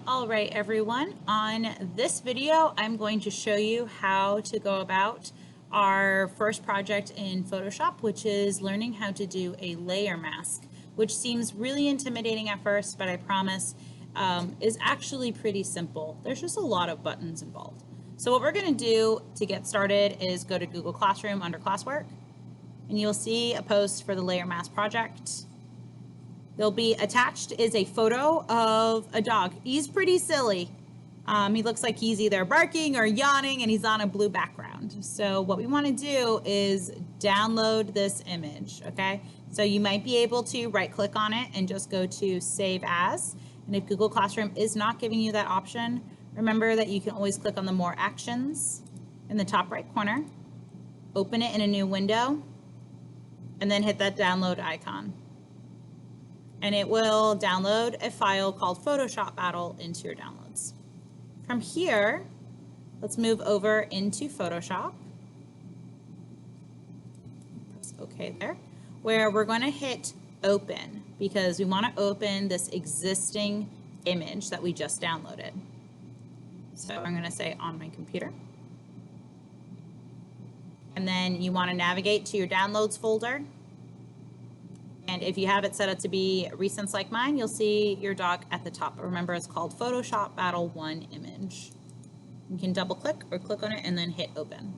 All right, everyone. On this video, I'm going to show you how to go about our first project in Photoshop, which is learning how to do a layer mask, which seems really intimidating at first, but I promise is actually pretty simple. There's just a lot of buttons involved. So what we're going to do to get started is go to Google Classroom under classwork, and you'll see a post for the layer mask project. There'll be attached is a photo of a dog. He's pretty silly. He looks like he's either barking or yawning, and he's on a blue background. So what we want to do is download this image, okay? So you might be able to right click on it and just go to Save As. And if Google Classroom is not giving you that option, remember that you can always click on the More Actions in the top right corner, open it in a new window, and then hit that download icon. And it will download a file called Photoshop Battle into your downloads. From here, let's move over into Photoshop. Press OK there, where we're going to hit Open because we want to open this existing image that we just downloaded. So I'm going to say on my computer. And then you want to navigate to your downloads folder. And if you have it set up to be recents like mine, you'll see your dog at the top. Remember, it's called Photoshop Battle 1 image. You can double click or click on it and then hit open.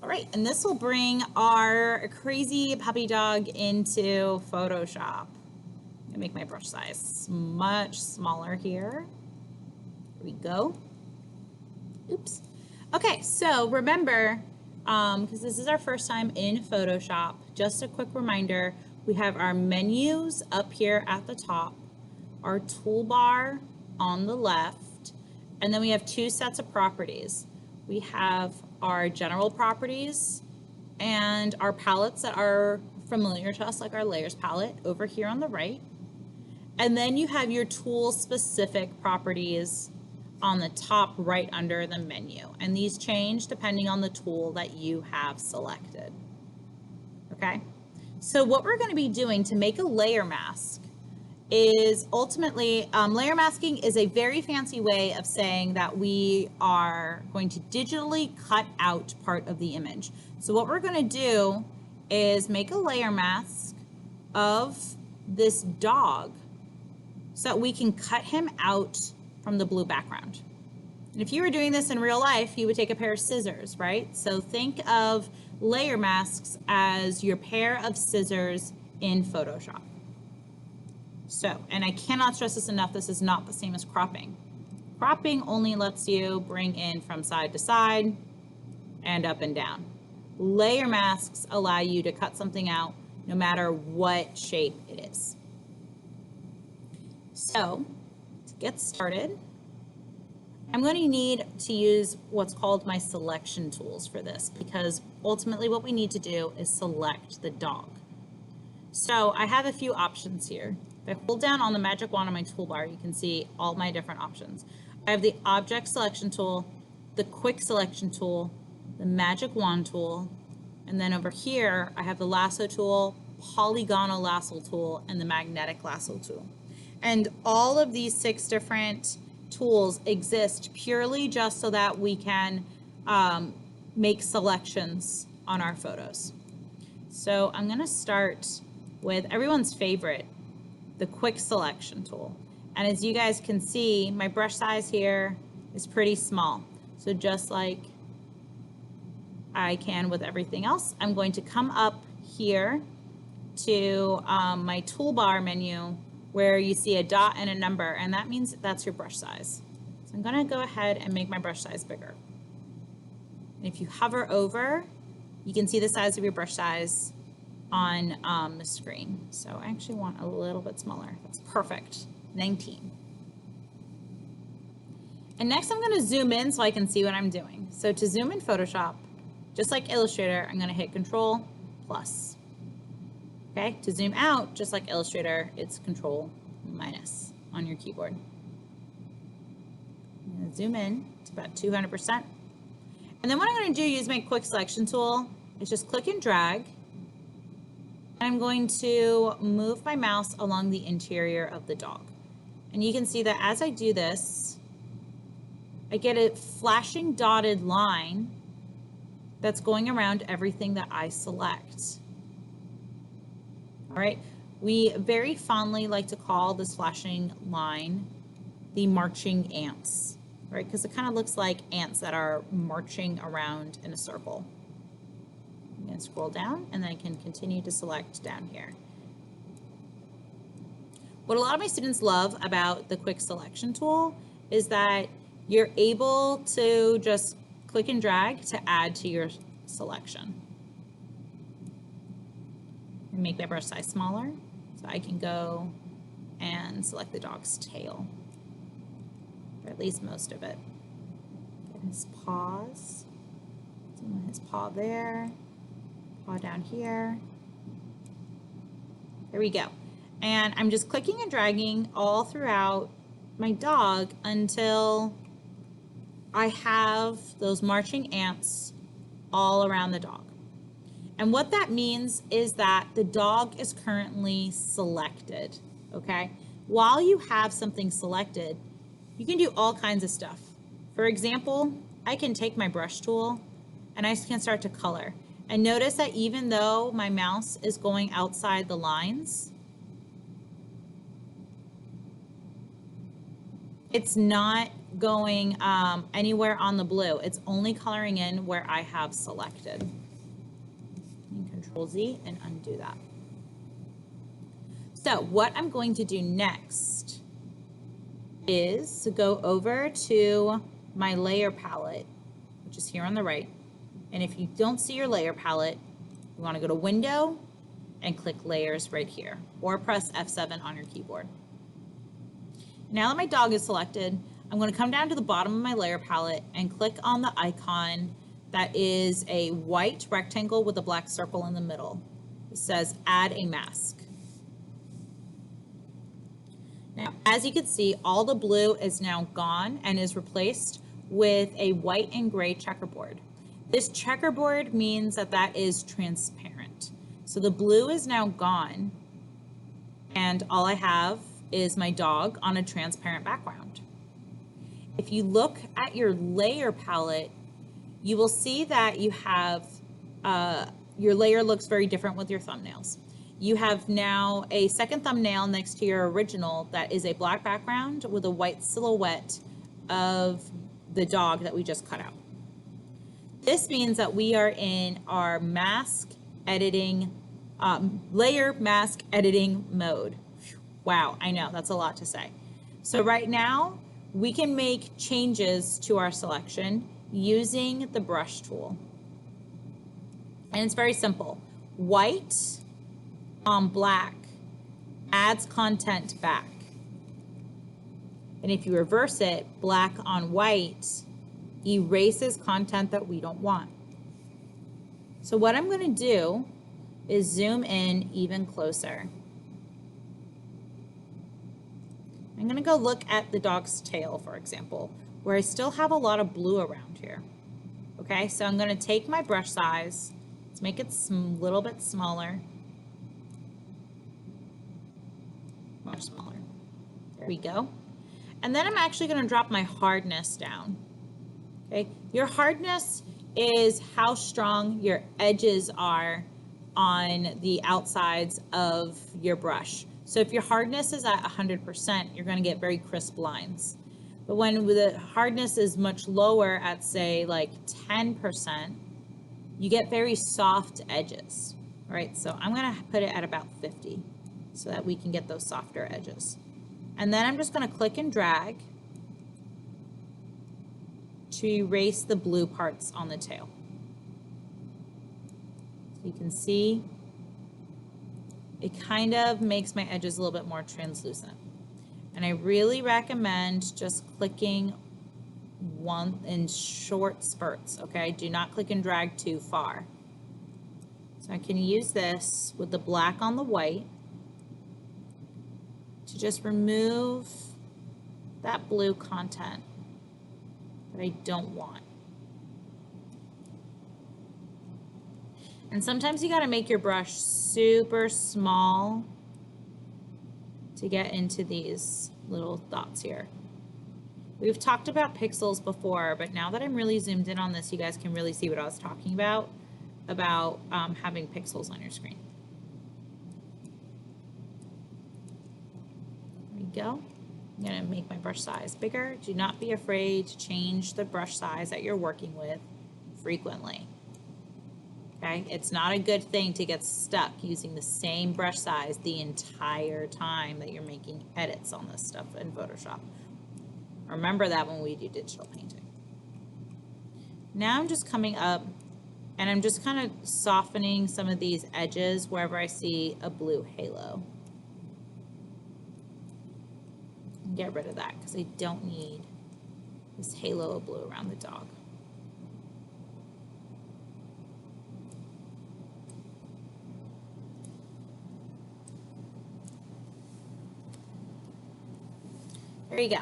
All right, and this will bring our crazy puppy dog into Photoshop. I'm gonna make my brush size much smaller here. Here we go. Oops. Okay, so remember, because this is our first time in Photoshop, just a quick reminder, we have our menus up here at the top, our toolbar on the left, and then we have two sets of properties. We have our general properties and our palettes that are familiar to us, like our layers palette over here on the right. And then you have your tool specific properties on the top right under the menu, and these change depending on the tool that you have selected. Okay, so what we're going to be doing to make a layer mask is ultimately, layer masking is a very fancy way of saying that we are going to digitally cut out part of the image. So what we're going to do is make a layer mask of this dog so that we can cut him out from the blue background. And if you were doing this in real life, you would take a pair of scissors, right? So think of layer masks as your pair of scissors in Photoshop. So, and I cannot stress this enough, this is not the same as cropping. Cropping only lets you bring in from side to side and up and down. Layer masks allow you to cut something out no matter what shape it is. So, to get started, I'm going to need to use what's called my selection tools for this, because ultimately what we need to do is select the dog. So I have a few options here. If I hold down on the magic wand on my toolbar, you can see all my different options. I have the object selection tool, the quick selection tool, the magic wand tool, and then over here I have the lasso tool, polygonal lasso tool, and the magnetic lasso tool. And all of these 6 different tools exist purely just so that we can make selections on our photos. So I'm going to start with everyone's favorite, the quick selection tool. And as you guys can see, my brush size here is pretty small. So just like I can with everything else, I'm going to come up here to my toolbar menu where you see a dot and a number, and that means that's your brush size. So I'm gonna go ahead and make my brush size bigger. And if you hover over, you can see the size of your brush size on the screen. So I actually want a little bit smaller. That's perfect, 19. And next I'm gonna zoom in so I can see what I'm doing. So to zoom in Photoshop, just like Illustrator, I'm gonna hit Control+. Okay, to zoom out, just like Illustrator, it's Control- on your keyboard. I'm going to zoom in to about 200%. And then what I'm going to do, use my quick selection tool, is just click and drag. And I'm going to move my mouse along the interior of the dog. And you can see that as I do this, I get a flashing dotted line that's going around everything that I select. All right, we very fondly like to call this flashing line the marching ants, right? Because it kind of looks like ants that are marching around in a circle. I'm going to scroll down and then I can continue to select down here. What a lot of my students love about the quick selection tool is that you're able to just click and drag to add to your selection. And make my brush size smaller so I can go and select the dog's tail, or at least most of it. Get his paws, his paw there, paw down here. There we go. And I'm just clicking and dragging all throughout my dog until I have those marching ants all around the dog. And what that means is that the dog is currently selected, okay? While you have something selected, you can do all kinds of stuff. For example, I can take my brush tool and I can start to color. And notice that even though my mouse is going outside the lines, it's not going anywhere on the blue. It's only coloring in where I have selected. Control Z and undo that. So what I'm going to do next is to go over to my layer palette, which is here on the right. And if you don't see your layer palette, you want to go to Window and click Layers right here, or press F7 on your keyboard. Now that my dog is selected, I'm going to come down to the bottom of my layer palette and click on the icon that is a white rectangle with a black circle in the middle. It says Add a Mask. Now, as you can see, all the blue is now gone and is replaced with a white and gray checkerboard. This checkerboard means that that is transparent. So the blue is now gone, and all I have is my dog on a transparent background. If you look at your layer palette, you will see that you have, your layer looks very different with your thumbnails. You have now a second thumbnail next to your original that is a black background with a white silhouette of the dog that we just cut out. This means that we are in our mask editing, layer mask editing mode. Wow, I know, that's a lot to say. So right now, we can make changes to our selection using the brush tool. And it's very simple. White on black adds content back. And if you reverse it, black on white erases content that we don't want. So what I'm going to do is zoom in even closer. I'm going to go look at the dog's tail, for example, where I still have a lot of blue around here. Okay, so I'm going to take my brush size, let's make it a little bit smaller. Much smaller. There we go. And then I'm actually going to drop my hardness down. Okay, your hardness is how strong your edges are on the outsides of your brush. So if your hardness is at 100%, you're going to get very crisp lines. But when the hardness is much lower at, say, like 10%, you get very soft edges. All right, so I'm going to put it at about 50 so that we can get those softer edges. And then I'm just going to click and drag to erase the blue parts on the tail. So you can see it kind of makes my edges a little bit more translucent. And I really recommend just clicking one in short spurts, okay? Do not click and drag too far. So I can use this with the black on the white to just remove that blue content that I don't want. And sometimes you gotta make your brush super small to get into these little dots here. We've talked about pixels before, but now that I'm really zoomed in on this, you guys can really see what I was talking about having pixels on your screen. There we go. I'm gonna make my brush size bigger. Do not be afraid to change the brush size that you're working with frequently. Okay, it's not a good thing to get stuck using the same brush size the entire time that you're making edits on this stuff in Photoshop. Remember that when we do digital painting. Now I'm just coming up and I'm just kind of softening some of these edges wherever I see a blue halo. Get rid of that because I don't need this halo of blue around the dog. There you go.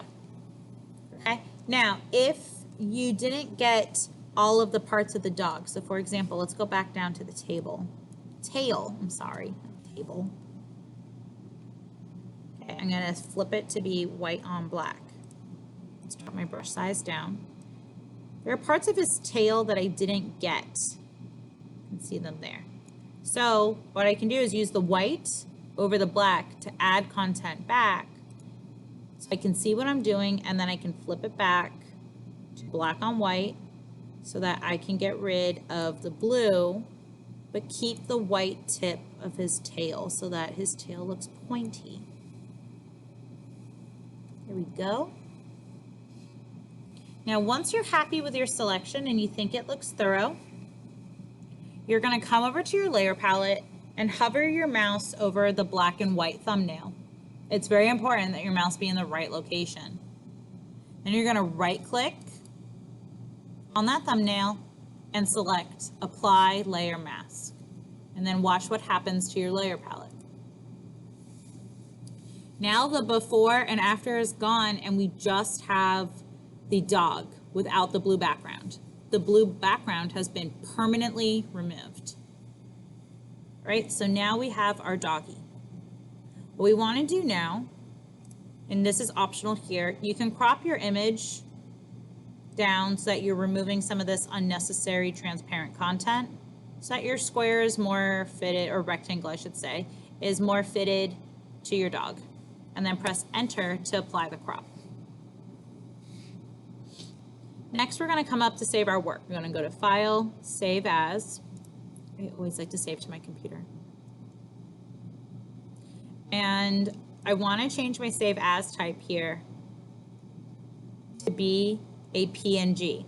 Okay. Now, if you didn't get all of the parts of the dog, so for example, let's go back down to the tail, I'm sorry, table. Okay, I'm gonna flip it to be white on black. Let's drop my brush size down. There are parts of his tail that I didn't get. You can see them there. So what I can do is use the white over the black to add content back. So I can see what I'm doing, and then I can flip it back to black on white so that I can get rid of the blue, but keep the white tip of his tail so that his tail looks pointy. Here we go. Now, once you're happy with your selection and you think it looks thorough, you're going to come over to your layer palette and hover your mouse over the black and white thumbnail. It's very important that your mouse be in the right location. Then you're going to right click on that thumbnail and select Apply Layer Mask. And then watch what happens to your layer palette. Now the before and after is gone and we just have the dog without the blue background. The blue background has been permanently removed. Right? So now we have our doggy. What we want to do now, and this is optional here, you can crop your image down so that you're removing some of this unnecessary transparent content so that your square is more fitted, or rectangle I should say, is more fitted to your dog. And then press enter to apply the crop. Next, we're going to come up to save our work. We're going to go to File, Save As. I always like to save to my computer. And I want to change my Save As type here to be a PNG.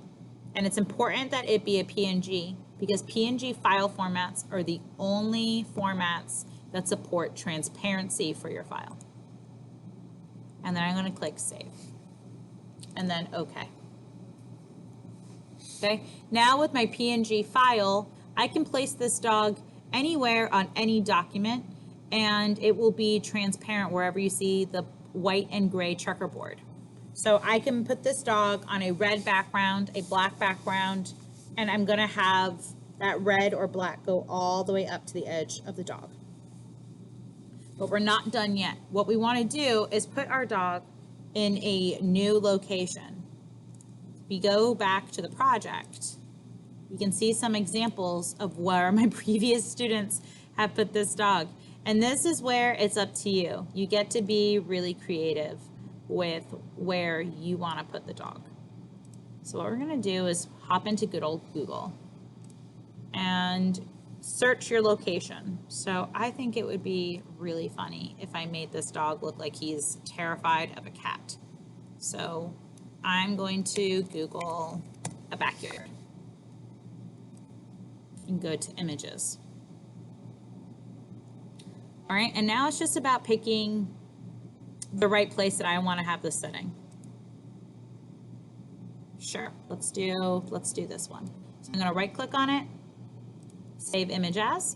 And it's important that it be a PNG because PNG file formats are the only formats that support transparency for your file. And then I'm going to click Save. And then OK. Okay, now with my PNG file, I can place this dog anywhere on any document and it will be transparent wherever you see the white and gray checkerboard. So I can put this dog on a red background, a black background, and I'm gonna have that red or black go all the way up to the edge of the dog. But we're not done yet. What we wanna do is put our dog in a new location. We go back to the project, you can see some examples of where my previous students have put this dog. And this is where it's up to you. You get to be really creative with where you want to put the dog. So what we're going to do is hop into good old Google and search your location. So I think it would be really funny if I made this dog look like he's terrified of a cat. So I'm going to Google a backyard and go to images. All right, and now it's just about picking the right place that I want to have this setting. Sure, let's do this one. So I'm going to right click on it, save image as.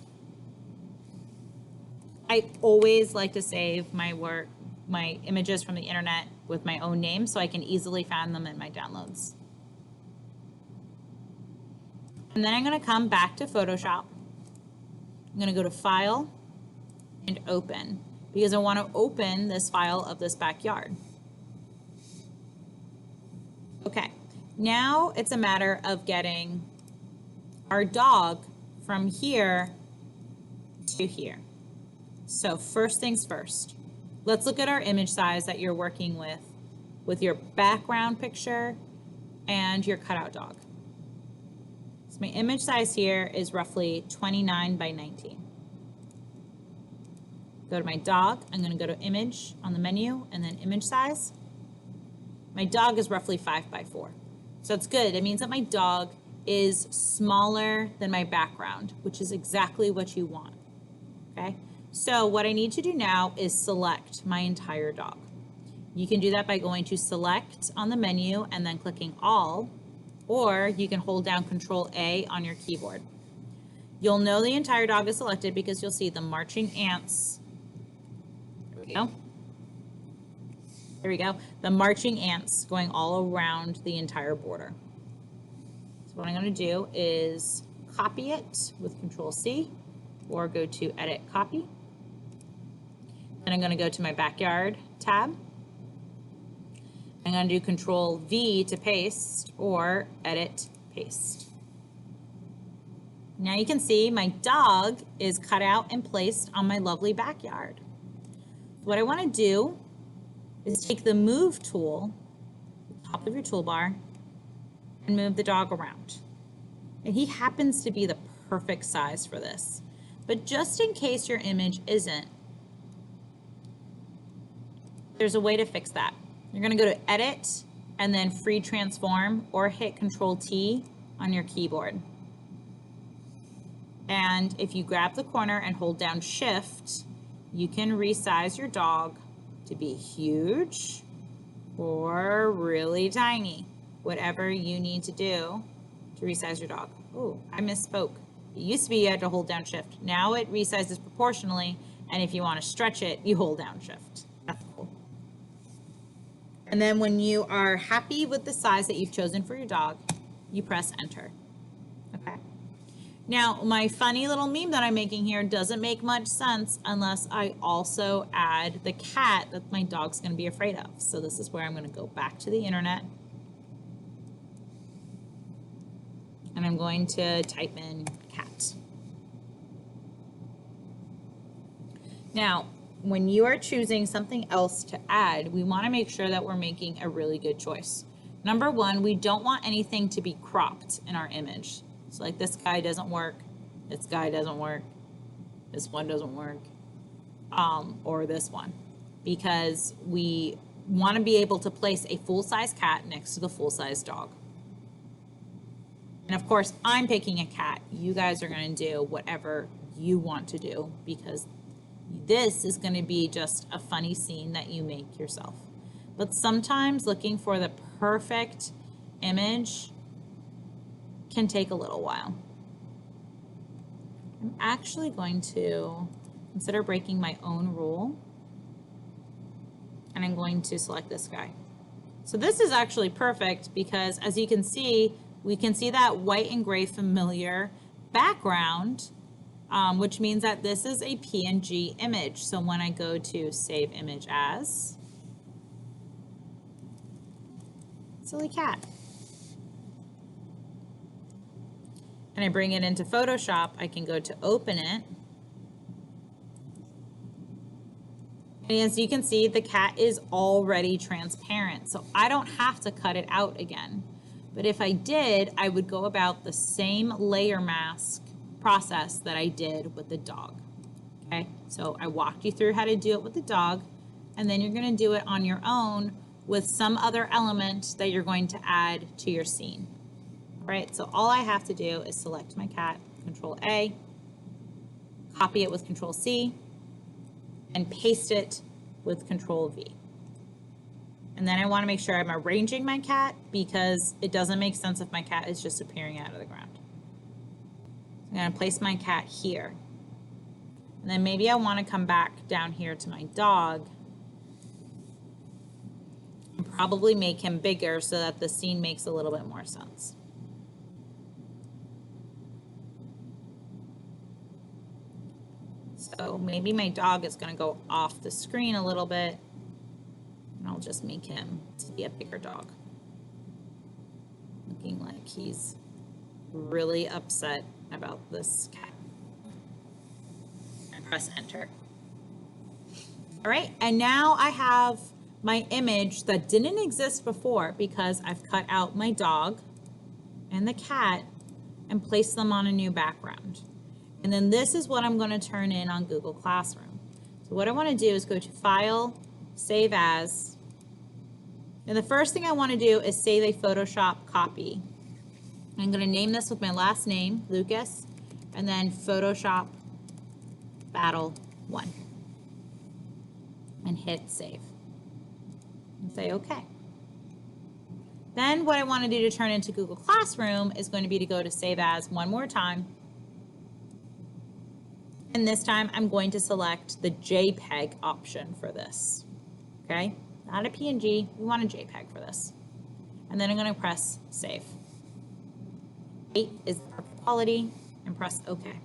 I always like to save my work, my images from the internet with my own name so I can easily find them in my downloads. And then I'm going to come back to Photoshop. I'm going to go to File and Open because I want to open this file of this backyard. Okay, now it's a matter of getting our dog from here to here. So first things first, let's look at our image size that you're working with your background picture and your cutout dog. So my image size here is roughly 29 by 19. Go to my dog, I'm gonna go to image on the menu and then image size. My dog is roughly 5 by 4. So that's good. It means that my dog is smaller than my background, which is exactly what you want, okay? So what I need to do now is select my entire dog. You can do that by going to select on the menu and then clicking all, or you can hold down Control A on your keyboard. You'll know the entire dog is selected because you'll see the marching ants. There we go. There we go. The marching ants going all around the entire border. So what I'm going to do is copy it with Control C or go to Edit Copy. Then I'm going to go to my Backyard tab. I'm going to do Control V to paste or Edit Paste. Now you can see my dog is cut out and placed on my lovely backyard. What I want to do is take the Move tool, top of your toolbar, and move the dog around. And he happens to be the perfect size for this. But just in case your image isn't, there's a way to fix that. You're going to go to Edit and then Free Transform or hit Control T on your keyboard. And if you grab the corner and hold down Shift, you can resize your dog to be huge or really tiny, whatever you need to do to resize your dog. Oh, I misspoke. It used to be you had to hold down Shift. Now it resizes proportionally, and if you want to stretch it, you hold down Shift. That's cool. And then when you are happy with the size that you've chosen for your dog, you press Enter. Okay. Now, my funny little meme that I'm making here doesn't make much sense unless I also add the cat that my dog's going to be afraid of. So this is where I'm going to go back to the internet. And I'm going to type in cat. Now, when you are choosing something else to add, we want to make sure that we're making a really good choice. Number one, we don't want anything to be cropped in our image. So like this guy doesn't work, this guy doesn't work, this one doesn't work, or this one, because we want to be able to place a full-size cat next to the full-size dog. And of course, I'm picking a cat. You guys are going to do whatever you want to do because this is going to be just a funny scene that you make yourself. But sometimes looking for the perfect image can take a little while. I'm actually going to consider breaking my own rule, and I'm going to select this guy. So this is actually perfect because as you can see, we can see that white and gray familiar background, which means that this is a PNG image. So when I go to Save Image As, silly cat, and I bring it into Photoshop, I can go to Open It. And as you can see, the cat is already transparent, so I don't have to cut it out again. But if I did, I would go about the same layer mask process that I did with the dog. Okay, so I walked you through how to do it with the dog, and then you're going to do it on your own with some other element that you're going to add to your scene. All right, so all I have to do is select my cat, Control A, copy it with Control C, and paste it with Control V. And then I want to make sure I'm arranging my cat because it doesn't make sense if my cat is just appearing out of the ground. So I'm going to place my cat here. And then maybe I want to come back down here to my dog and probably make him bigger so that the scene makes a little bit more sense. So maybe my dog is going to go off the screen a little bit, and I'll just make him to be a bigger dog. looking like he's really upset about this cat. And press enter. All right, and now I have my image that didn't exist before because I've cut out my dog and the cat and placed them on a new background. And then this is what I'm going to turn in on Google Classroom. So what I want to do is go to File, Save As. And the first thing I want to do is save a Photoshop copy. I'm going to name this with my last name, Lucas, and then Photoshop Battle 1. And hit save. And say OK. Then what I want to do to turn into Google Classroom is going to be to go to Save As one more time. And this time I'm going to select the JPEG option for this. Okay, not a PNG, we want a JPEG for this. And then I'm going to press Save. 8 is the perfect quality and press OK.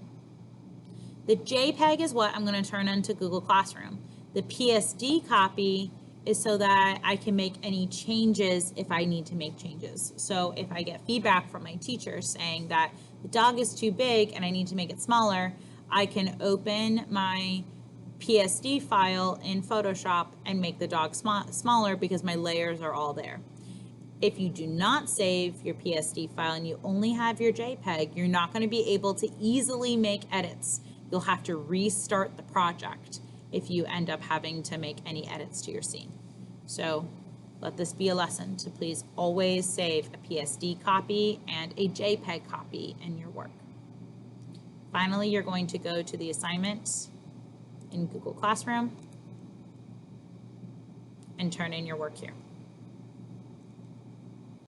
The JPEG is what I'm going to turn into Google Classroom. The PSD copy is so that I can make any changes if I need to make changes. So if I get feedback from my teacher saying that the dog is too big and I need to make it smaller, I can open my PSD file in Photoshop and make the dog smaller because my layers are all there. If you do not save your PSD file and you only have your JPEG, you're not going to be able to easily make edits. You'll have to restart the project if you end up having to make any edits to your scene. So let this be a lesson to please always save a PSD copy and a JPEG copy in your work. Finally, you're going to go to the assignment in Google Classroom and turn in your work here.